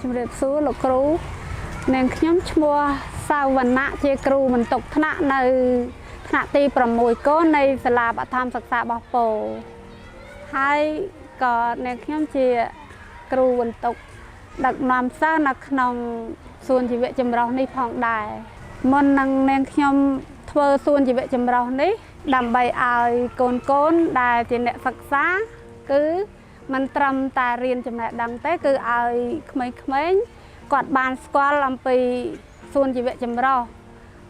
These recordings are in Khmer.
ជំរាបសួរលោកគ្រូនាងខ្ញុំឈ្មោះសាវណ្ណៈជាគ្រូបន្ទុកថ្នាក់នៅថ្នាក់ទី6កូននៃសាលាបឋមសិក្សារបស់ពោហើយក៏នាងខ្ញុំជាគ្រូបន្ទុកដឹកនាំសិស្សនៅក្នុងសួនជីវៈចម្រុះនេះផងដែរមុននឹងនាងខ្ញុំធ្វើសួនជីវៈចម្រុះនេះដើម្បីឲ្យកូនដែលជាអ្នកសិក្សាគឺមិនត្រឹមតែរៀនចំណេះដឹងទេគឺឲ្យក្មេងៗគាត់បានស្គាល់អំពីសួនជីវៈចម្រុះ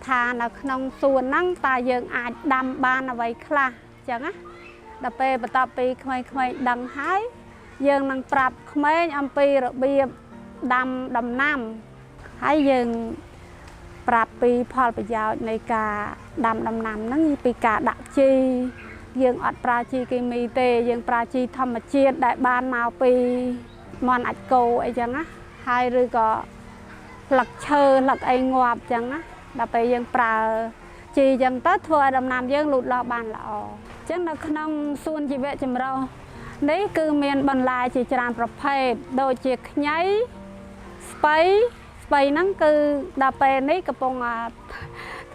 ថានៅក្នុងសួនហ្នឹងតើយើងអាចដាំបានអ្វីខ្លះអញ្ចឹងណាដល់ពេលបន្ទាប់ពីក្មេងៗដឹងហើយយើងនឹងប្រាប់ក្មេងអំពីរបៀបដាំដំណាំហើយយើងប្រាប់ពីផលប្រយោជន៍នៃការដាំដំណាំហ្នឹងពីការដាក់ជីយើងអត់ប្រើជីគីមីទេយើងប្រើជីធម្មជាតិដែលបានមកពីមន់អាចគោអីចឹងណាហើយឬក៏ស្លឹកឈើស្លឹកអីងាប់ចឹងណាដល់ពេលយើងប្រើជីចឹងទៅធ្វើឲ្យដំណាំយើងលូតលាស់បានល្អចឹងនៅក្នុងសួនជីវៈចម្រុះនេះគឺមានបន្លែជាច្រើនប្រភេទដូចជាខ្ញីស្ពៃហ្នឹងគឺដល់ពេលនេះកំពុង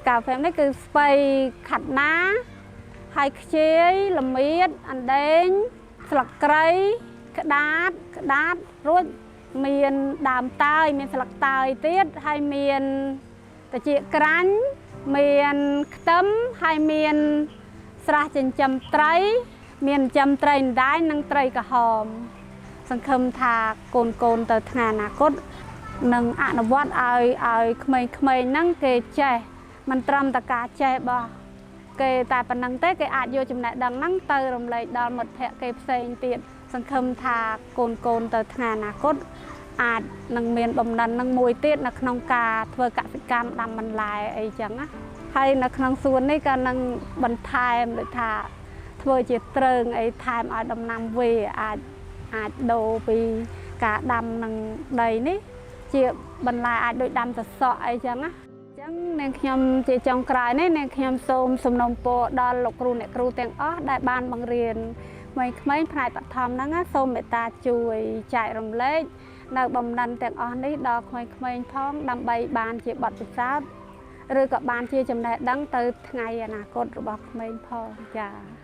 កាហ្វេនេះគឺស្ពៃខាត់ណាហើយខ្ជាយល្មៀតអណ្ដែងស្លឹកគ្រៃក្តាតរួចមានដើមតើយមានស្លឹកតើយទៀតហើយមានត្រចៀកក្រាញ់មានខ្ទឹមហើយមានស្រះចិញ្ចឹមត្រីមានចិញ្ចឹមត្រីអណ្ដែងនិងត្រីក្រហមសង្ឃឹមថាកូនទៅថ្ងៃអនាគតនឹងអនុវត្តឲ្យក្មេងៗហ្នឹងគេចេះមិនត្រឹមតែការចេះបោះគេតែប៉ុណ្្នឹងទេគេអាចយកចំណេះដឹងហ្នឹងទៅរំលែកដល់មិត្តភ័ក្តិគេផ្សេងទៀតសង្ឃឹមថាកូនទៅថ្ងៃអនាគតអាចនឹងមានបំណិននឹងមួយទៀតនៅក្នុងការធ្វើកសិកម្មដាំបន្លែអីចឹងណាហើយនៅក្នុងសួននេះក៏នឹងបន្ថែមដូចថាធ្វើជាត្រើងអីថែមឲ្យដំណាំវាអាចដូរពីការដាំនឹងដីនេះជាបន្លែអាចដូចដាំសសក់អីចឹងណាចឹងនាងខ្ញុំជាចុងក្រោយនេះនាងខ្ញុំសូមសំណូមពរដល់លោកគ្រូអ្នកគ្រូទាំងអស់ដែលបានបង្រៀនក្មេងៗផ្នែកបឋមហ្នឹងសូមមេត្តាជួយចែករំលែកនៅបំណិនទាំងអស់នេះដល់ក្មេងៗផងដើម្បីបានជាបទពិសោធន៍ឬក៏បានជាចំណេះដឹងទៅថ្ងៃអនាគតរបស់ក្មេងផងចា៎